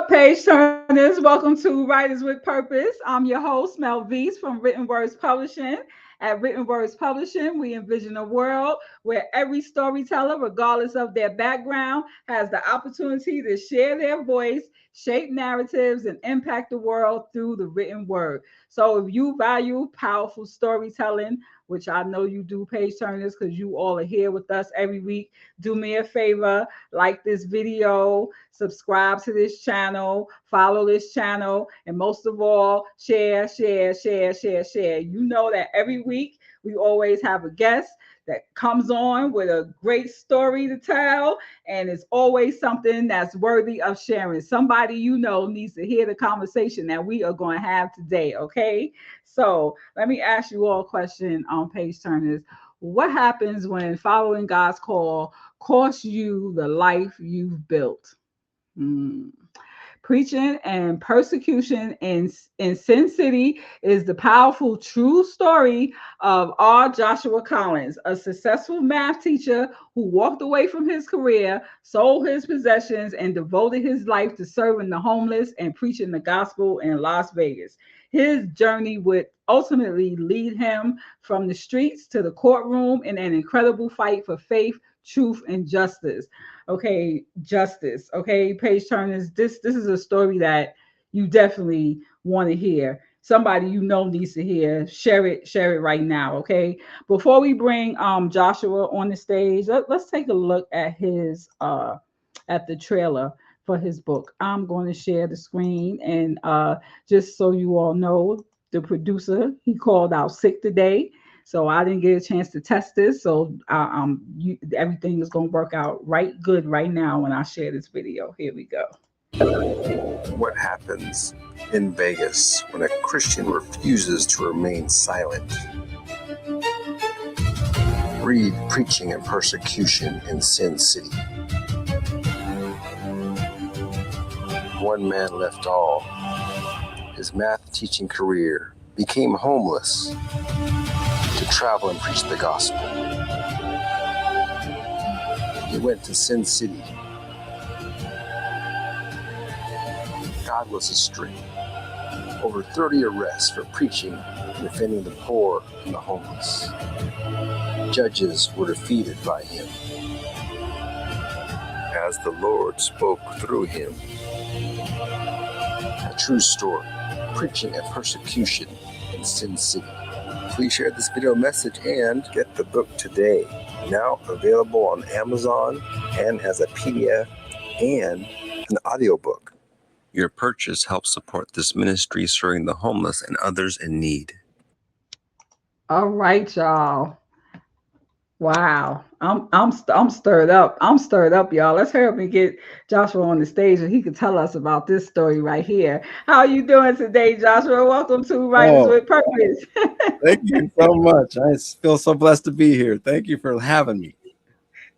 page turners? Welcome to Writers with Purpose. I'm your host, Mel V's from Written Words Publishing. At Written Words Publishing, we envision a world where every storyteller, regardless of their background, has the opportunity to share their voice, shape narratives, and impact the world through the written word. So if you value powerful storytelling, which I know you do, page turners, because you all are here with us every week, do me a favor, like this video, subscribe to this channel, follow this channel, and most of all, share, share, share, share, share. You know that every week we always have a guest that comes on with a great story to tell, and it's always something that's worthy of sharing. Somebody you know needs to hear the conversation that we are going to have today, okay? So let me ask you all a question on page turners. What happens when following God's call costs you the life you've built? Mm. Preaching and persecution in Sin City is the powerful true story of R.Joshua Collins, a successful math teacher who walked away from his career, sold his possessions, and devoted his life to serving the homeless and preaching the gospel in Las Vegas. His journey would ultimately lead him from the streets to the courtroom in an incredible fight for faith, truth, and justice. Okay, justice. Okay, page turners. This is a story that you definitely want to hear. Somebody you know needs to hear. Share it right now. Okay. Before we bring Joshua on the stage, let's take a look at the trailer for his book. I'm going to share the screen, and just so you all know, the producer, he called out sick today, so I didn't get a chance to test this. So everything is going to work out right good right now when I share this video. Here we go. What happens in Vegas when a Christian refuses to remain silent? Read Preaching and Persecution in Sin City. One man left all. His math teaching career, became homeless to travel and preach the gospel. He went to Sin City. God was his strength. Over 30 arrests for preaching and defending the poor and the homeless. Judges were defeated by him as the Lord spoke through him. A true story, preaching and persecution in Sin City. Please share this video message and get the book today. Now available on Amazon and as a PDF and an audiobook. Your purchase helps support this ministry serving the homeless and others in need. All right, y'all. Wow, I'm stirred up. I'm stirred up, y'all. Let's hurry up and get Joshua on the stage, and he can tell us about this story right here. How are you doing today, Joshua? Welcome to Writers Oh, with Purpose. thank you so much. I feel so blessed to be here. Thank you for having me.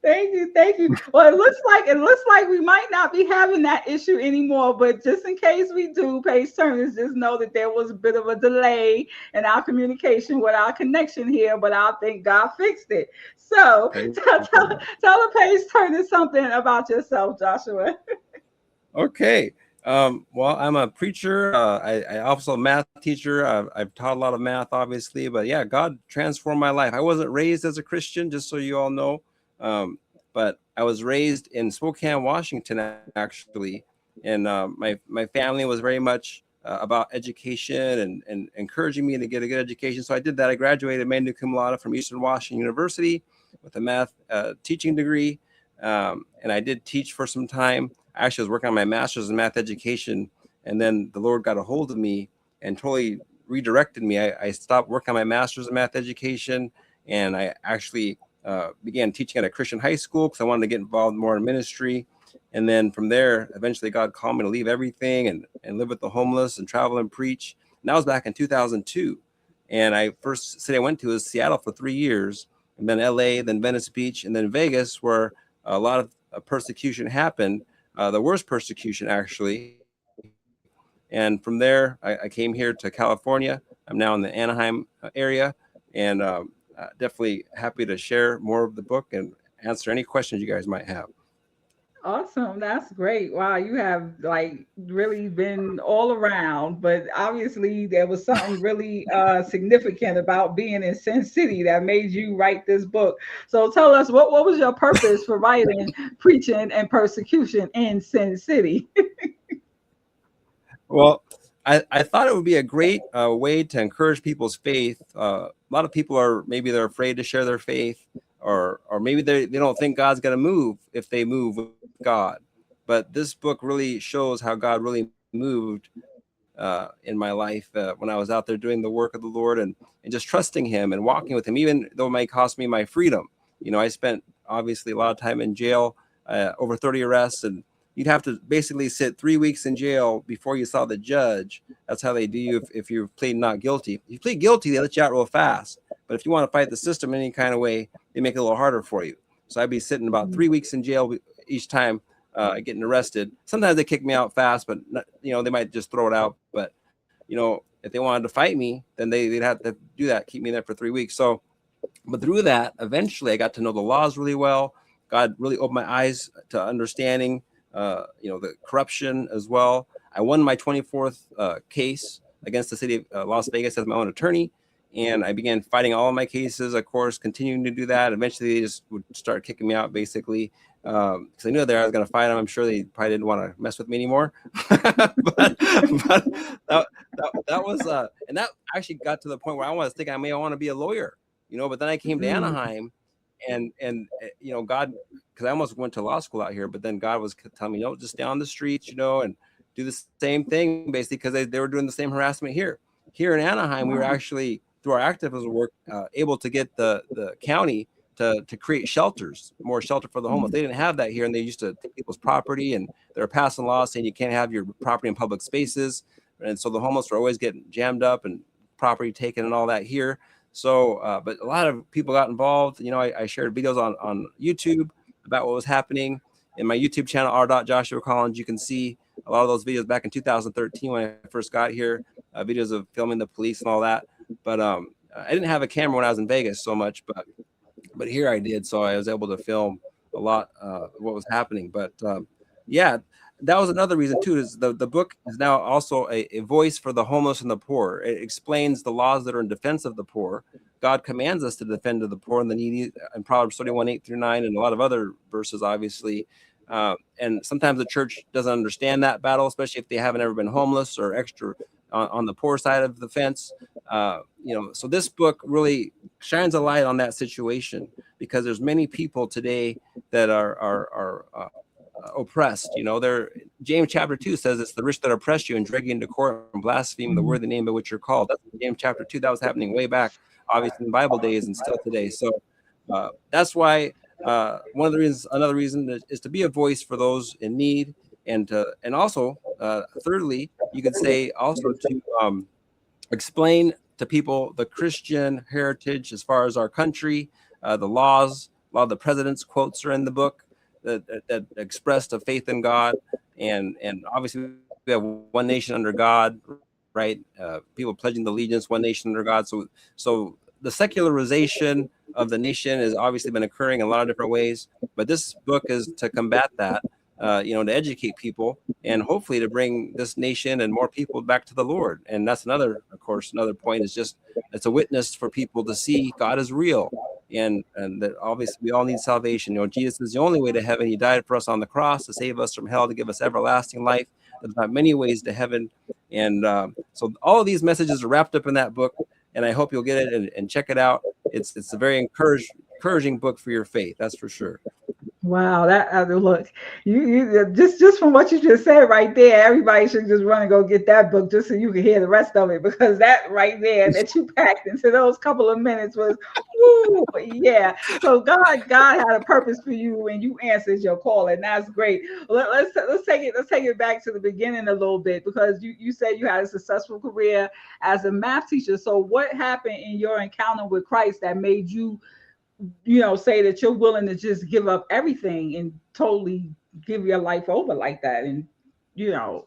Thank you, thank you. Well, it looks like we might not be having that issue anymore, but just in case we do, page turners, just know that there was a bit of a delay in our communication with our connection here, but I think God fixed it. So tell the page turners something about yourself, Joshua. Okay. Well, I'm a preacher. I also a math teacher. I've taught a lot of math, obviously, but yeah, God transformed my life. I wasn't raised as a Christian, just so you all know, but I was raised in Spokane, Washington, actually, and my family was very much about education and encouraging me to get a good education. So I did that. I graduated magna cum laude from Eastern Washington University with a math teaching degree, and I did teach for some time. I actually was working on my master's in math education, and then the Lord got a hold of me and totally redirected me. I stopped working on my master's in math education, and I actually began teaching at a Christian high school because I wanted to get involved more in ministry. And then from there, eventually God called me to leave everything and live with the homeless and travel and preach. And that was back in 2002. And I first city I went to was Seattle for 3 years, and then LA, then Venice Beach, and then Vegas, where a lot of persecution happened. The worst persecution, actually. And from there, I came here to California. I'm now in the Anaheim area, and definitely happy to share more of the book and answer any questions you guys might have. Awesome. That's great. Wow, you have like really been all around, but obviously there was something really significant about being in Sin City that made you write this book. So tell us what was your purpose for writing Preaching and Persecution in Sin City? Well, I thought it would be a great way to encourage people's faith. A lot of people are, maybe they're afraid to share their faith, or maybe they don't think God's going to move if they move with God. But this book really shows how God really moved in my life when I was out there doing the work of the Lord, and just trusting Him and walking with Him, even though it might cost me my freedom. You know, I spent obviously a lot of time in jail, over 30 arrests, and you'd have to basically sit 3 weeks in jail before you saw the judge. That's how they do you if you plead not guilty. If you plead guilty, they let you out real fast. But if you want to fight the system in any kind of way, they make it a little harder for you. So I'd be sitting about 3 weeks in jail each time, getting arrested. Sometimes they kick me out fast, but not, they might just throw it out. But if they wanted to fight me, then they'd have to do that, keep me there for 3 weeks. So, but through that, eventually I got to know the laws really well. God really opened my eyes to understanding, the corruption as well. I won my 24th case against the city of Las Vegas as my own attorney. And I began fighting all of my cases, of course, continuing to do that. Eventually, they just would start kicking me out, basically, because I knew that I was going to fight them. I'm sure they probably didn't want to mess with me anymore. but that was, and that actually got to the point where I was thinking I want to be a lawyer, But then I came to Mm, Anaheim, and God, because I almost went to law school out here, but then God was telling me, no, just stay on the streets, and do the same thing, basically, because they were doing the same harassment here. Here in Anaheim, we were wow. actually, through our activism work, able to get the county to create shelters, more shelter for the homeless. Mm, They didn't have that here, and they used to take people's property, and they were passing laws saying you can't have your property in public spaces, and so the homeless were always getting jammed up and property taken and all that here. So, but a lot of people got involved. I shared videos on YouTube about what was happening in my YouTube channel, R.Joshua Collins. You can see a lot of those videos back in 2013 when I first got here, videos of filming the police and all that. But I didn't have a camera when I was in Vegas so much, but here I did, so I was able to film a lot of what was happening. But yeah, that was another reason too. Is the book is now also a voice for the homeless and the poor. It explains the laws that are in defense of the poor. God commands us to defend the poor and the needy in Proverbs 31:8-9, and a lot of other verses, obviously. And sometimes the church doesn't understand that battle, especially if they haven't ever been homeless or extra on the poor side of the fence. So this book really shines a light on that situation, because there's many people today that are oppressed. They're, James chapter 2 says it's the rich that oppress you and drag you into court and blaspheme the mm, worthy name by which you're called. That's James chapter 2. That was happening way back, obviously, in Bible days and still today. So that's why another reason is to be a voice for those in need, and also thirdly, you could say also to explain to people the Christian heritage as far as our country, the laws. A lot of the president's quotes are in the book that expressed a faith in God, and obviously we have one nation under God, right? People pledging the allegiance, one nation under God. So the secularization of the nation has obviously been occurring in a lot of different ways, but this book is to combat that, to educate people, and hopefully to bring this nation and more people back to the Lord. And that's another point is just it's a witness for people to see God is real, and that obviously we all need salvation. Jesus is the only way to heaven. He died for us on the cross to save us from hell, to give us everlasting life. There's not many ways to heaven, and so all of these messages are wrapped up in that book. And I hope you'll get it and check it out. It's a very encouraging book for your faith. That's for sure. wow, that look, you just from what you just said right there, everybody should just run and go get that book just so you can hear the rest of it, because that right there that you packed into those couple of minutes was, woo, yeah. So God had a purpose for you, and you answered your call, and that's great. Let's take it back to the beginning a little bit, because you said you had a successful career as a math teacher. So what happened in your encounter with Christ that made you say that you're willing to just give up everything and totally give your life over like that? And, yeah.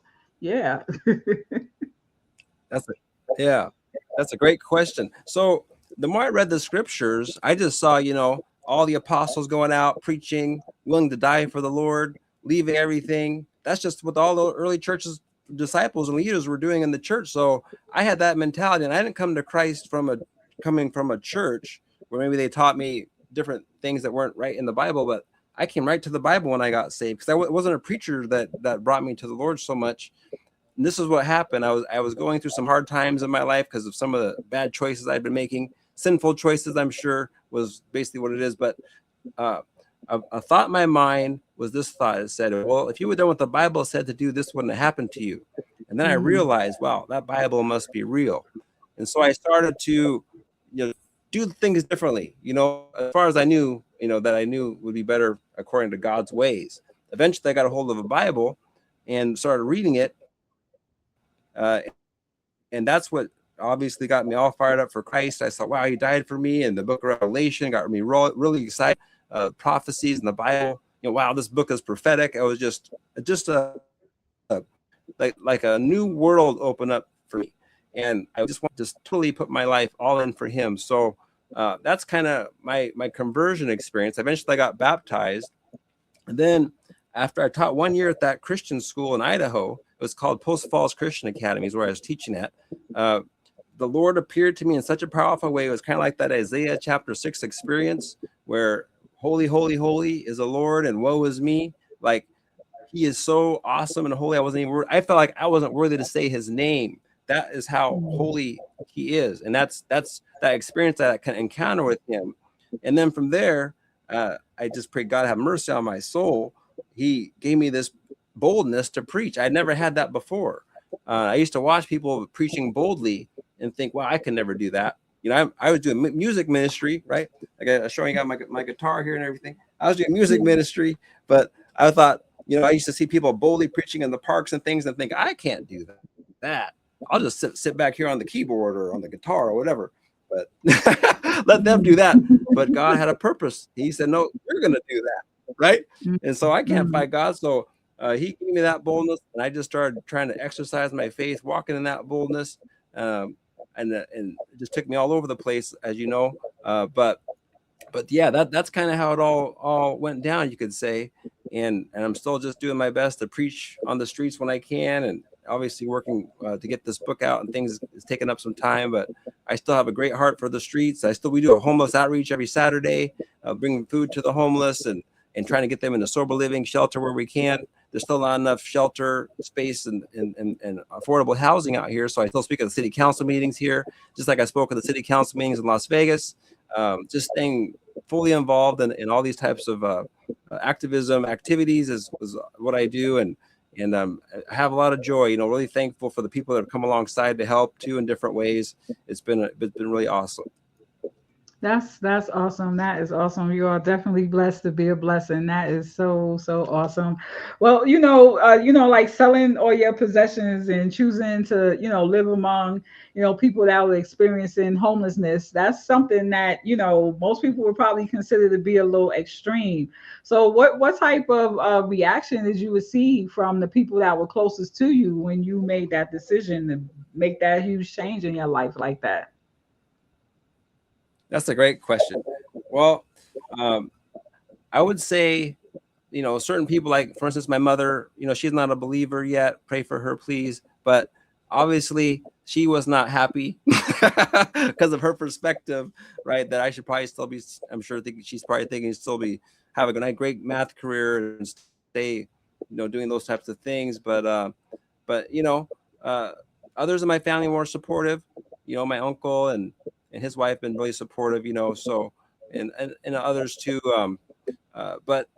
That's a, yeah, that's a great question. So the more I read the scriptures, I just saw, all the apostles going out preaching, willing to die for the Lord, leaving everything. That's just what all the early churches, disciples and leaders were doing in the church. So I had that mentality, and I didn't come to Christ coming from a church where maybe they taught me different things that weren't right in the Bible, but I came right to the Bible when I got saved, because wasn't a preacher that brought me to the Lord so much. And this is what happened. I was going through some hard times in my life because of some of the bad choices I'd been making, sinful choices, I'm sure, was basically what it is. But uh, a thought in my mind was this thought. It said, well, if you would done what the Bible said to do, this wouldn't have happened to you. And then I realized, wow, that Bible must be real. And so I started to, do things differently, as far as I knew, that I knew would be better according to God's ways. Eventually, I got a hold of a Bible and started reading it. And that's what obviously got me all fired up for Christ. I thought, wow, he died for me. And the book of Revelation got me really excited. Prophecies in the Bible, wow, this book is prophetic. It was just like a new world opened up for me. And I just want to just totally put my life all in for him. So that's kind of my conversion experience. Eventually I got baptized. And then after I taught 1 year at that Christian school in Idaho, it was called Post Falls Christian Academy, is where I was teaching at. The Lord appeared to me in such a powerful way. It was kind of like that Isaiah chapter 6 experience where holy, holy, holy is the Lord and woe is me. Like, he is so awesome and holy. I felt like I wasn't worthy to say his name. That is how holy he is. And that's that experience that I can encounter with him. And then from there, I just prayed, God have mercy on my soul. He gave me this boldness to preach. I'd never had that before. I used to watch people preaching boldly and think, wow, I can never do that. I was doing music ministry, right? Like I was showing out my guitar here and everything. I was doing music ministry, but I thought, I used to see people boldly preaching in the parks and things and think, I can't do that. I'll just sit back here on the keyboard or on the guitar or whatever. But let them do that. But God had a purpose. He said, no, you're going to do that, right? And so I can't fight God. So he gave me that boldness, and I just started trying to exercise my faith, walking in that boldness. And it just took me all over the place, as you know. But yeah, that's kind of how it all went down, you could say. And I'm still just doing my best to preach on the streets when I can, and obviously working to get this book out and things is taking up some time, but I still have a great heart for the streets. We do a homeless outreach every Saturday, bringing food to the homeless and trying to get them into sober living shelter where we can. There's still not enough shelter space and affordable housing out here. So I still speak at the city council meetings here, just like I spoke at the city council meetings in Las Vegas. Just staying fully involved in all these types of activism activities is what I do. And I have a lot of joy, really thankful for the people that have come alongside to help too in different ways. It's been really awesome. That's awesome. That is awesome. You are definitely blessed to be a blessing. That is so awesome. Well, like selling all your possessions and choosing to, live among, people that were experiencing homelessness. That's something that, most people would probably consider to be a little extreme. So what type of reaction did you receive from the people that were closest to you when you made that decision to make that huge change in your life like that? That's a great question. Well, I would say, certain people, like, for instance, my mother, she's not a believer yet. Pray for her, please. But obviously, she was not happy because of her perspective, right? That I should probably still be, I'm sure she's probably thinking still be having a great math career and stay, doing those types of things. But others in my family were supportive. My uncle and his wife been really supportive, so, and others too. But,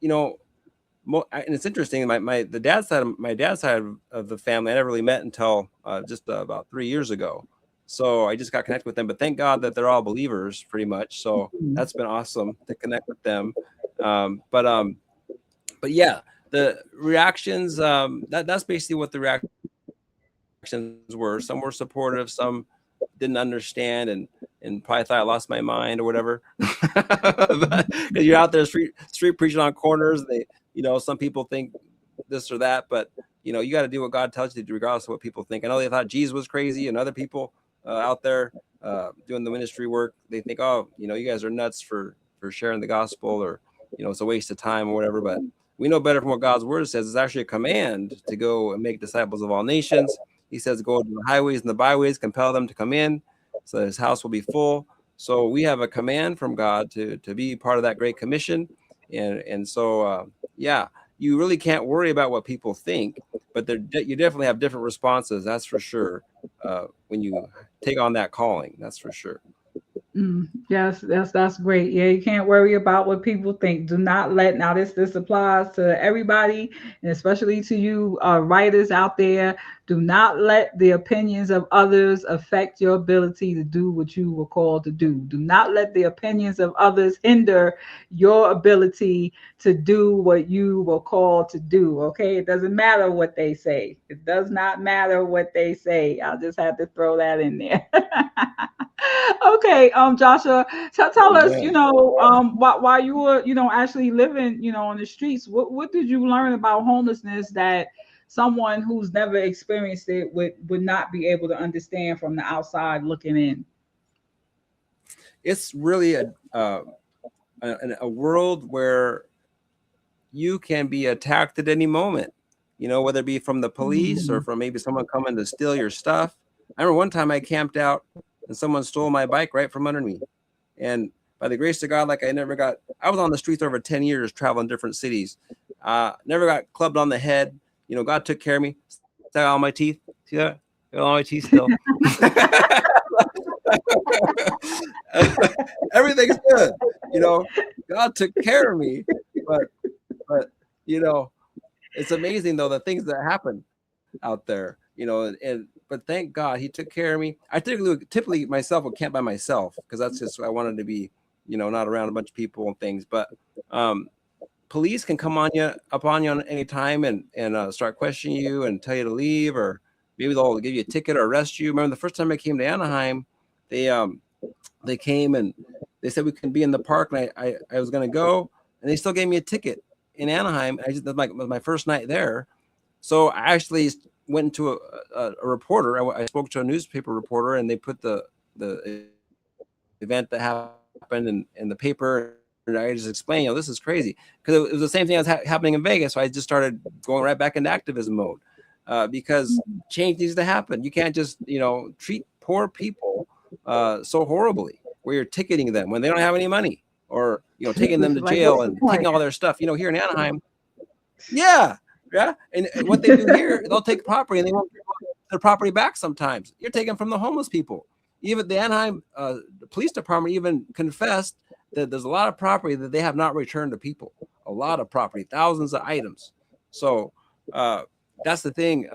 and it's interesting. The dad's side of the family, I never really met until just about 3 years ago. So I just got connected with them, but thank God that they're all believers pretty much. So that's been awesome to connect with them. But yeah, the reactions, that's basically what the reactions were. Some were supportive, some didn't understand and probably thought I lost my mind or whatever. Because you're out there street preaching on corners. They, some people think this or that, but you got to do what God tells you to do, regardless of what people think. I know they thought Jesus was crazy, and other people out there doing the ministry work, they think, oh, you guys are nuts for sharing the gospel, or it's a waste of time or whatever. But we know better from what God's word says. It's actually a command to go and make disciples of all nations. He says, go to the highways and the byways, compel them to come in, so that his house will be full. So we have a command from God to be part of that great commission. And so, yeah, you really can't worry about what people think, but you definitely have different responses. That's for sure. When you take on that calling, that's for sure. Yes, that's great. Yeah, you can't worry about what people think. Do not let now this applies to everybody, and especially to you writers out there. Do not let the opinions of others affect your ability to do what you were called to do. Do not let the opinions of others hinder your ability to do what you were called to do. Okay, it doesn't matter what they say. It does not matter what they say. I'll just have to throw that in there. Okay, Joshua, tell us, Amen. while you were, actually living, on the streets, what did you learn about homelessness that someone who's never experienced it would not be able to understand from the outside looking in? It's really a world where you can be attacked at any moment, whether it be from the police or Mm. from maybe someone coming to steal your stuff. I remember one time I camped out and someone stole my bike right from under me. And by the grace of God, like I was on the streets over 10 years, traveling different cities. Never got clubbed on the head. God took care of me. See all my teeth? See that? Got all my teeth still. Everything's good. God took care of me. But you know, it's amazing though the things that happen out there. But thank God he took care of me. I typically myself would camp by myself because that's just I wanted to be, not around a bunch of people and things. But um, police can come upon you on any time and start questioning you and tell you to leave, or maybe they'll give you a ticket or arrest you. Remember the first time I came to Anaheim, they came and they said we couldn't be in the park, and I was going to go, and they still gave me a ticket in Anaheim. That was my first night there. So I actually went into a reporter. I spoke to a newspaper reporter, and they put the event that happened in the paper. And I just explained, this is crazy, because it was the same thing that was happening in Vegas. So I just started going right back into activism mode, because change needs to happen. You can't just treat poor people so horribly, where you're ticketing them when they don't have any money, or taking them to Like, jail what's the and point? taking all their stuff. Here in Anaheim, yeah, yeah. And what they do here, they'll take property and they won't give their property back. Sometimes you're taking from the homeless people. Even the Anaheim police department even confessed that there's a lot of property that they have not returned to people. A lot of property, thousands of items. So uh, that's the thing.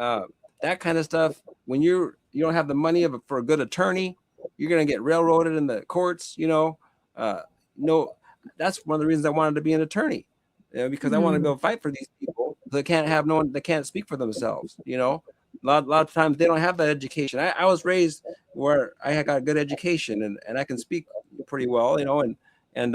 That kind of stuff. When you don't have the money for a good attorney, you're gonna get railroaded in the courts. No, that's one of the reasons I wanted to be an attorney, because I want to be Mm. able to fight for these people. They can't have no one. They can't speak for themselves. A lot of times they don't have that education. I was raised where I had got a good education and I can speak pretty well, and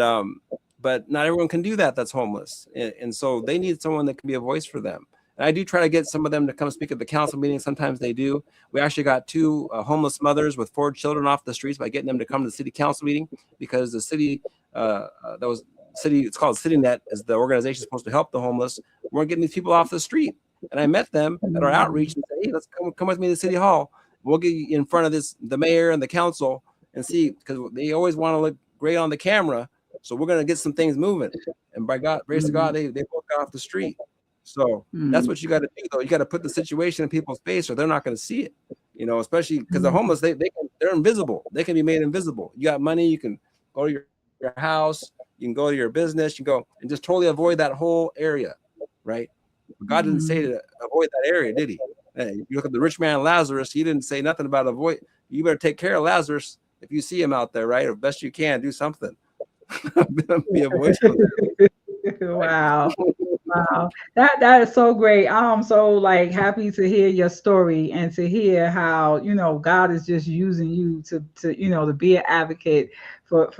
but not everyone can do that. That's homeless, and so they need someone that can be a voice for them. And I do try to get some of them to come speak at the council meeting. Sometimes they do. We actually got two homeless mothers with 4 children off the streets by getting them to come to the city council meeting, because the city that was city. It's called CityNet, is the organization supposed to help the homeless. We're getting these people off the street, and I met them at our outreach and said, "Hey, let's come with me to City Hall. We'll get you in front of the mayor and the council, and see, because they always want to look great on the camera. So we're gonna get some things moving." And by God, grace of God, Mm. they both got off the street. So that's Mm. what you got to do, though. You got to put the situation in people's face, or they're not going to see it. Especially because the Mm. homeless, they're invisible. They can be made invisible. You got money, you can go to your house, you can go to your business, you can go and just totally avoid that whole area, right? But God didn't say Mm. to avoid that area, did he? Hey, you look at the rich man Lazarus, he didn't say nothing about avoid. You better take care of Lazarus if you see him out there, right? Or best you can, do something. Be a voice for them, right? Wow. Wow, that is so great. I'm so like happy to hear your story and to hear how God is just using you to be an advocate for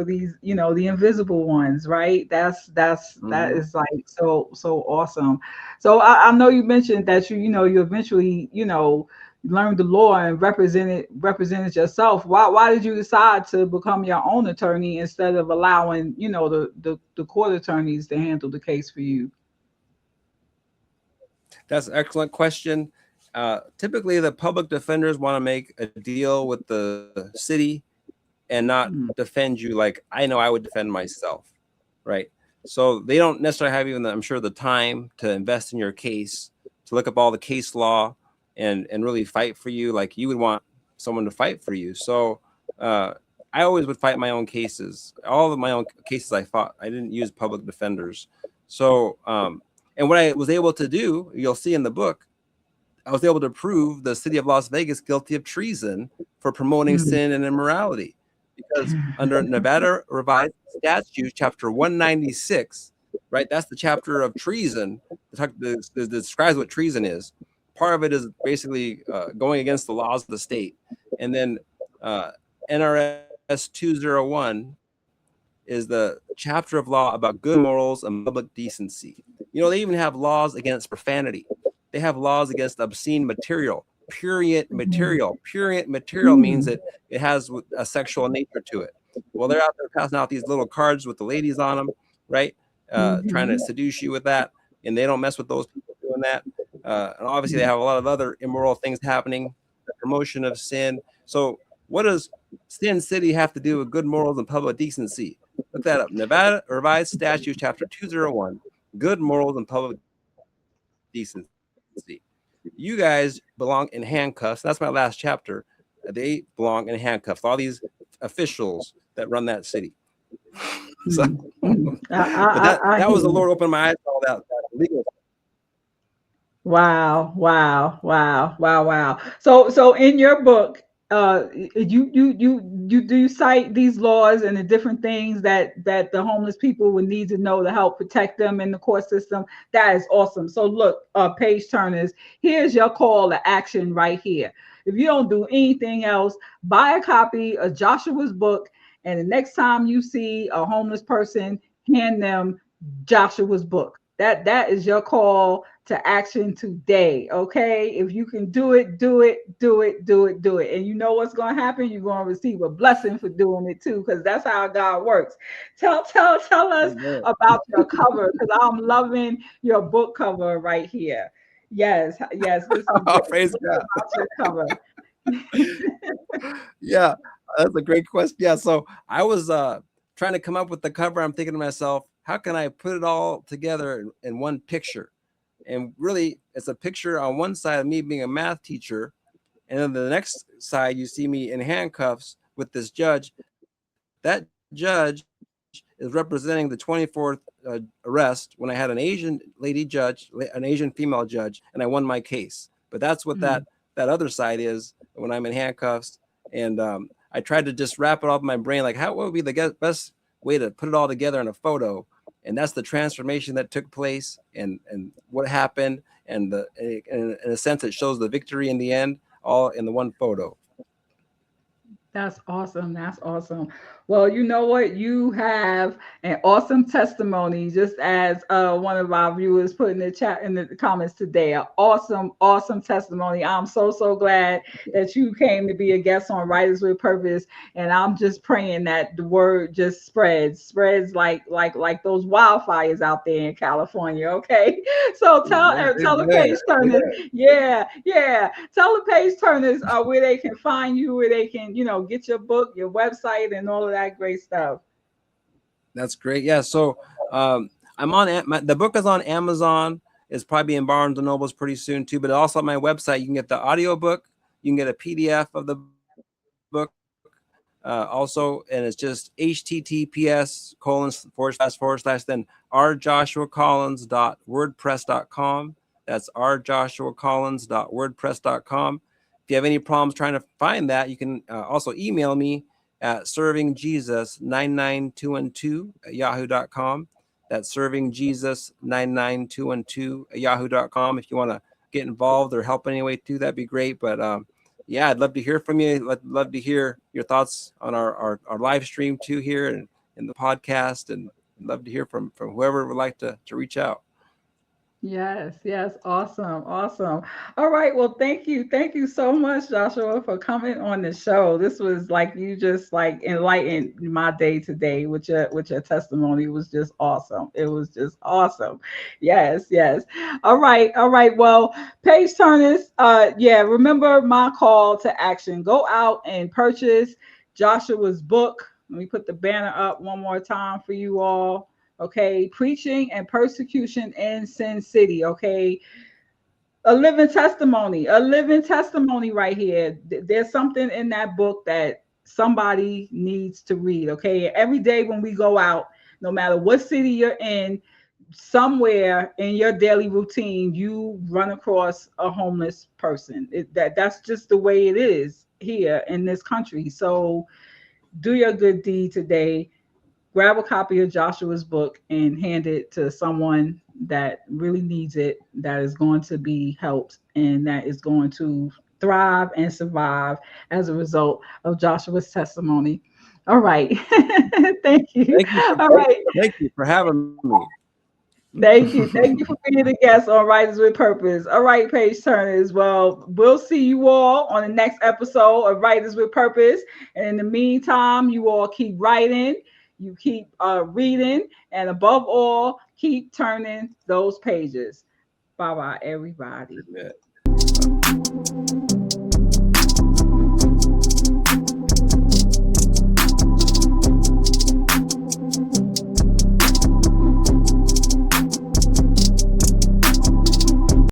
these the invisible ones, right? That Mm-hmm. is like so awesome. So I know you mentioned that you eventually learned the law and represented yourself. Why did you decide to become your own attorney instead of allowing the court attorneys to handle the case for you? That's an excellent question. Typically, the public defenders want to make a deal with the city and not defend you like I know I would defend myself, right? So they don't necessarily have even, I'm sure, the time to invest in your case, to look up all the case law and really fight for you like you would want someone to fight for you. So uh, I always would fight my own cases. All of my own cases I fought, I didn't use public defenders. So and what I was able to do, you'll see in the book, I was able to prove the city of Las Vegas guilty of treason for promoting sin and immorality. Because under Nevada Revised Statute, Chapter 196, right, that's the chapter of treason that describes what treason is. Part of it is basically going against the laws of the state. And then NRS 201 is the chapter of law about good morals and public decency. You know, they even have laws against profanity. They have laws against obscene material, prurient material. Prurient material means that it has a sexual nature to it. Well, they're out there passing out these little cards with the ladies on them, right? Trying to seduce you with that, and they don't mess with those people doing that. And obviously, they have a lot of other immoral things happening, the promotion of sin. So, what does Sin City have to do with good morals and public decency? Look that up. Nevada Revised Statute, Chapter 201, Good Morals and Public Decency. You guys belong in handcuffs. That's my last chapter. They belong in handcuffs. All these officials that run that city. So, but that was the Lord opened my eyes to all that legal. Wow. So in your book, you do cite these laws and the different things that the homeless people would need to know to help protect them in the court system. That is awesome. So look, page turners, here's your call to action right here. If you don't do anything else, buy a copy of Joshua's book, and the next time you see a homeless person, hand them Joshua's book. That is your call to action today. Okay. If you can do it, do it, do it, do it, do it. And you know what's going to happen? You're going to receive a blessing for doing it too, because that's how God works. Tell us about your cover, because I'm loving your book cover right here. Yes, this is Oh, great. praise God. About your cover. Yeah, that's a great question. Yeah, so I was trying to come up with the cover. I'm thinking to myself, how can I put it all together in one picture? And really, it's a picture on one side of me being a math teacher, and then the next side you see me in handcuffs with this judge. That judge is representing the 24th arrest when I had an Asian lady judge, an Asian female judge, and I won my case. But that's what that other side is when I'm in handcuffs. And I tried to just wrap it all in my brain, like what would be the best way to put it all together in a photo. And that's the transformation that took place and what happened. And in a sense, it shows the victory in the end, all in the one photo. That's awesome. That's awesome. Well, you know what? You have an awesome testimony, just as one of our viewers put in the chat in the comments today. An awesome testimony. I'm so glad that you came to be a guest on Writers with Purpose. And I'm just praying that the word just spreads like those wildfires out there in California. Okay. So tell the page turners, yeah. Tell the page turners where they can find you, where they can, get your book, your website, and all of that great stuff. That's great. Yeah. So I'm on the book is on Amazon. It's probably in Barnes and Nobles pretty soon too. But also on my website, you can get the audio book. You can get a PDF of the book. Also, and it's just https:// then rjoshuacollins.wordpress.com. That's rjoshuacollins.wordpress.com. If you have any problems trying to find that, you can also email me at servingjesus99212@yahoo.com. That's servingjesus99212@yahoo.com. If you want to get involved or help anyway too, that'd be great. But yeah, I'd love to hear from you. I'd love to hear your thoughts on our live stream too here and the podcast, and I'd love to hear from whoever would like to reach out. Yes, yes, awesome, awesome. All right, well, thank you so much, Joshua, for coming on the show. This was like you just like enlightened my day today with your testimony. It was just awesome. It was just awesome. Yes, yes. All right, all right. Well, page turners, yeah, remember my call to action. Go out and purchase Joshua's book. Let me put the banner up one more time for you all. Okay, preaching and persecution in Sin City. Okay, a living testimony right here. There's something in that book that somebody needs to read. Okay, every day when we go out, no matter what city you're in, somewhere in your daily routine, you run across a homeless person. That's just the way it is here in this country. So do your good deed today, grab a copy of Joshua's book and hand it to someone that really needs it, that is going to be helped, and that is going to thrive and survive as a result of Joshua's testimony. All right. Thank you. Thank you for All right. thank you for having me. Thank you. Thank you for being a guest on Writers with Purpose. All right, page turners. Well, we'll see you all on the next episode of Writers with Purpose. And in the meantime, you all keep writing, you keep reading, and above all, keep turning those pages. Bye bye, everybody. Amen.